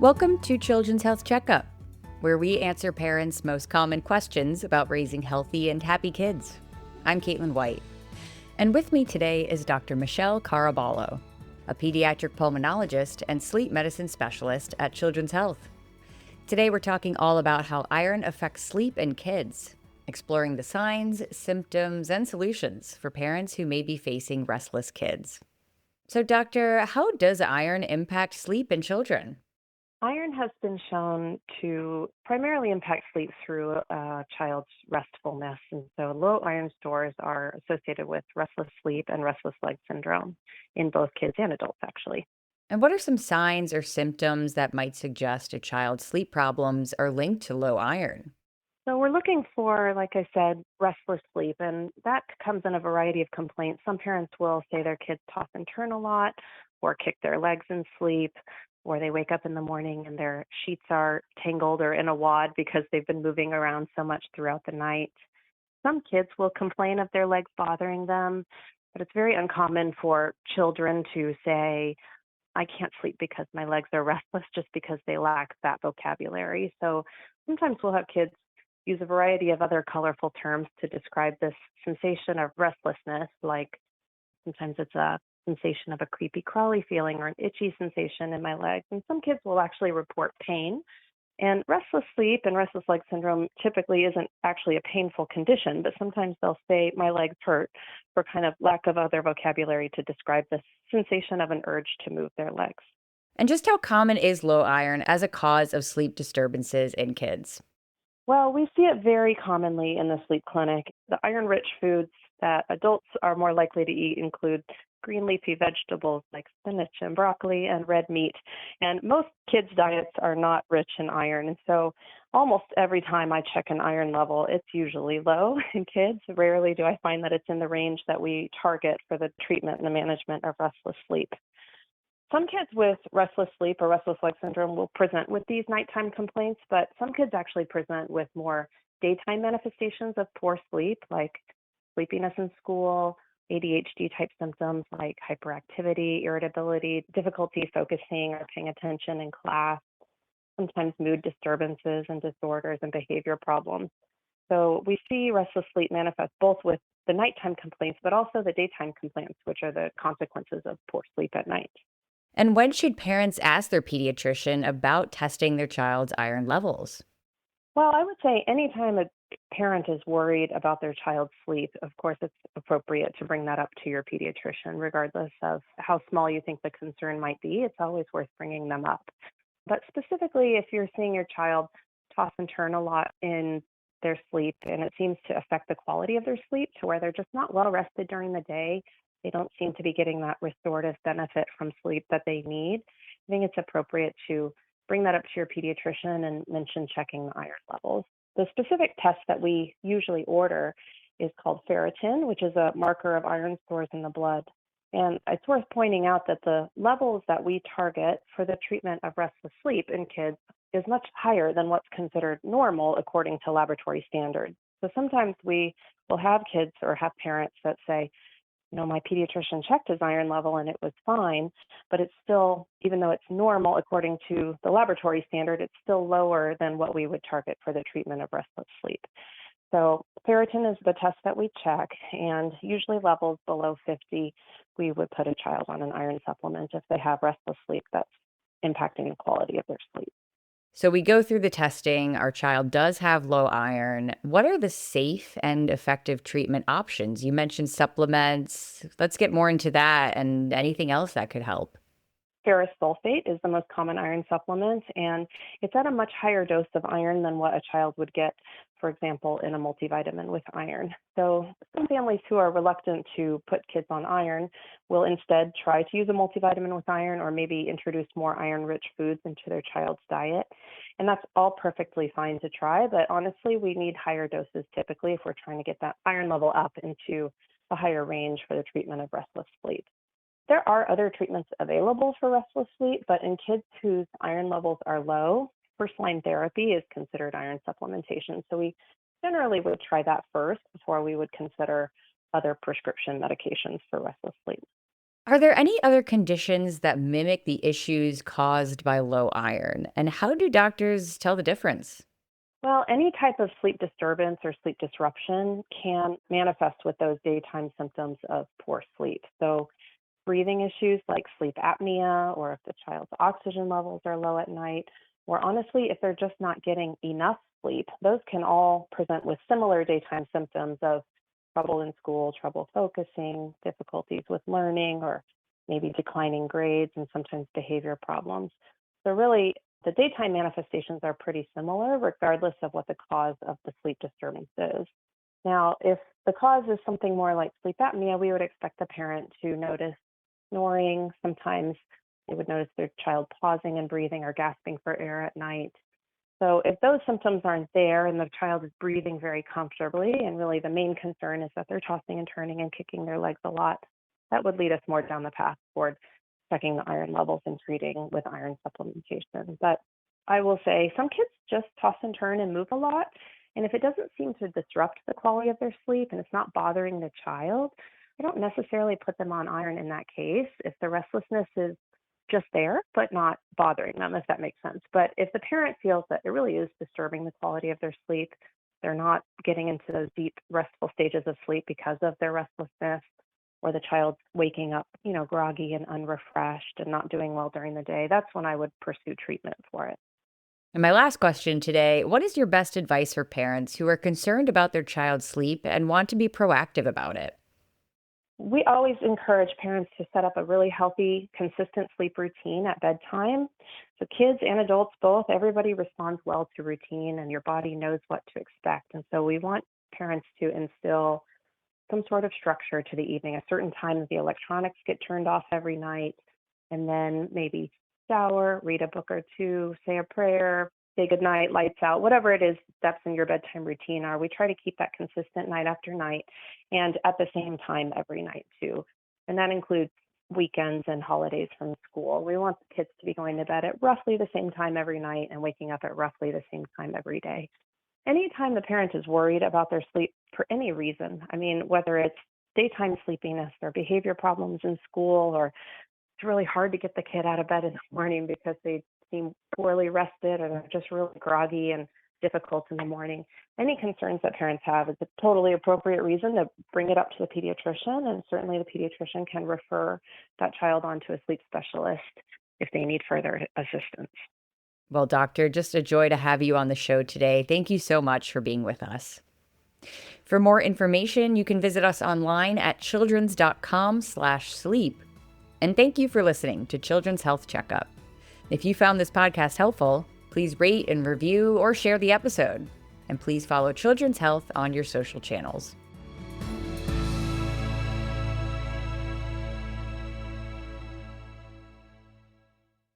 Welcome to Children's Health Checkup, where we answer parents' most common questions about raising healthy and happy kids. I'm Caitlin White, and with me today is Dr. Michelle Caraballo, a pediatric pulmonologist and sleep medicine specialist at Children's Health. Today we're talking all about how iron affects sleep in kids, exploring the signs, symptoms, and solutions for parents who may be facing restless kids. So, Doctor, how does iron impact sleep in children? Iron has been shown to primarily impact sleep through a child's restfulness. And so low iron stores are associated with restless sleep and restless leg syndrome in both kids and adults, actually. And what are some signs or symptoms that might suggest a child's sleep problems are linked to low iron? So we're looking for, like I said, restless sleep, and that comes in a variety of complaints. Some parents will say their kids toss and turn a lot, or kick their legs in sleep, or they wake up in the morning and their sheets are tangled or in a wad because they've been moving around so much throughout the night. Some kids will complain of their legs bothering them, but it's very uncommon for children to say, I can't sleep because my legs are restless just because they lack that vocabulary. So sometimes we'll have kids use a variety of other colorful terms to describe this sensation of restlessness, like sometimes it's a sensation of a creepy crawly feeling or an itchy sensation in my legs. And some kids will actually report pain. And restless sleep and restless leg syndrome typically isn't actually a painful condition, but sometimes they'll say, my legs hurt, for kind of lack of other vocabulary to describe this sensation of an urge to move their legs. And just how common is low iron as a cause of sleep disturbances in kids? Well, we see it very commonly in the sleep clinic. The iron rich foods that adults are more likely to eat include green leafy vegetables like spinach and broccoli and red meat. And most kids' diets are not rich in iron. And so almost every time I check an iron level, it's usually low in kids. Rarely do I find that it's in the range that we target for the treatment and the management of restless sleep. Some kids with restless sleep or restless leg syndrome will present with these nighttime complaints, but some kids actually present with more daytime manifestations of poor sleep, like sleepiness in school, ADHD type symptoms like hyperactivity, irritability, difficulty focusing or paying attention in class, sometimes mood disturbances and disorders and behavior problems. So we see restless sleep manifest both with the nighttime complaints, but also the daytime complaints, which are the consequences of poor sleep at night. And when should parents ask their pediatrician about testing their child's iron levels? Well, I would say anytime a parent is worried about their child's sleep, of course, it's appropriate to bring that up to your pediatrician, regardless of how small you think the concern might be. It's always worth bringing them up. But specifically, if you're seeing your child toss and turn a lot in their sleep and it seems to affect the quality of their sleep to where they're just not well rested during the day, they don't seem to be getting that restorative benefit from sleep that they need, I think it's appropriate to bring that up to your pediatrician and mention checking the iron levels. The specific test that we usually order is called ferritin, which is a marker of iron stores in the blood. And it's worth pointing out that the levels that we target for the treatment of restless sleep in kids is much higher than what's considered normal according to laboratory standards. So sometimes we will have kids or have parents that say, my pediatrician checked his iron level and it was fine, but it's still, even though it's normal according to the laboratory standard, it's still lower than what we would target for the treatment of restless sleep. So ferritin is the test that we check, and usually levels below 50, we would put a child on an iron supplement if they have restless sleep that's impacting the quality of their sleep. So we go through the testing, our child does have low iron. What are the safe and effective treatment options? You mentioned supplements. Let's get more into that and anything else that could help. Ferrous sulfate is the most common iron supplement, and it's at a much higher dose of iron than what a child would get, for example, in a multivitamin with iron. So some families who are reluctant to put kids on iron will instead try to use a multivitamin with iron or maybe introduce more iron-rich foods into their child's diet. And that's all perfectly fine to try, but honestly, we need higher doses typically if we're trying to get that iron level up into a higher range for the treatment of restless sleep. There are other treatments available for restless sleep, but in kids whose iron levels are low, first-line therapy is considered iron supplementation. So we generally would try that first before we would consider other prescription medications for restless sleep. Are there any other conditions that mimic the issues caused by low iron? And how do doctors tell the difference? Well, any type of sleep disturbance or sleep disruption can manifest with those daytime symptoms of poor sleep. So, breathing issues like sleep apnea, or if the child's oxygen levels are low at night, or honestly, if they're just not getting enough sleep, those can all present with similar daytime symptoms of trouble in school, trouble focusing, difficulties with learning, or maybe declining grades and sometimes behavior problems. So, really, the daytime manifestations are pretty similar, regardless of what the cause of the sleep disturbance is. Now, if the cause is something more like sleep apnea, we would expect the parent to notice snoring. Sometimes they would notice their child pausing and breathing or gasping for air at night. So, if those symptoms aren't there and the child is breathing very comfortably, and really the main concern is that they're tossing and turning and kicking their legs a lot, that would lead us more down the path toward checking the iron levels and treating with iron supplementation. But I will say some kids just toss and turn and move a lot. And if it doesn't seem to disrupt the quality of their sleep and it's not bothering the child, I don't necessarily put them on iron in that case if the restlessness is just there, but not bothering them, if that makes sense. But if the parent feels that it really is disturbing the quality of their sleep, they're not getting into those deep, restful stages of sleep because of their restlessness, or the child's waking up, groggy and unrefreshed and not doing well during the day, that's when I would pursue treatment for it. And my last question today: what is your best advice for parents who are concerned about their child's sleep and want to be proactive about it? We always encourage parents to set up a really healthy, consistent sleep routine at bedtime. So, kids and adults both, everybody responds well to routine and your body knows what to expect. And so, we want parents to instill some sort of structure to the evening. A certain time the electronics get turned off every night, and then maybe shower, read a book or two, say a prayer, say goodnight, lights out, whatever it is steps in your bedtime routine are. We try to keep that consistent night after night and at the same time every night too. And that includes weekends and holidays from school. We want the kids to be going to bed at roughly the same time every night and waking up at roughly the same time every day. Anytime the parent is worried about their sleep for any reason, I mean, whether it's daytime sleepiness or behavior problems in school, or it's really hard to get the kid out of bed in the morning because they seem poorly rested or they're just really groggy and difficult in the morning. Any concerns that parents have is a totally appropriate reason to bring it up to the pediatrician, and certainly the pediatrician can refer that child on to a sleep specialist if they need further assistance. Well, doctor, just a joy to have you on the show today. Thank you so much for being with us. For more information, you can visit us online at childrens.com/sleep. And thank you for listening to Children's Health Checkup. If you found this podcast helpful, please rate and review or share the episode. And please follow Children's Health on your social channels.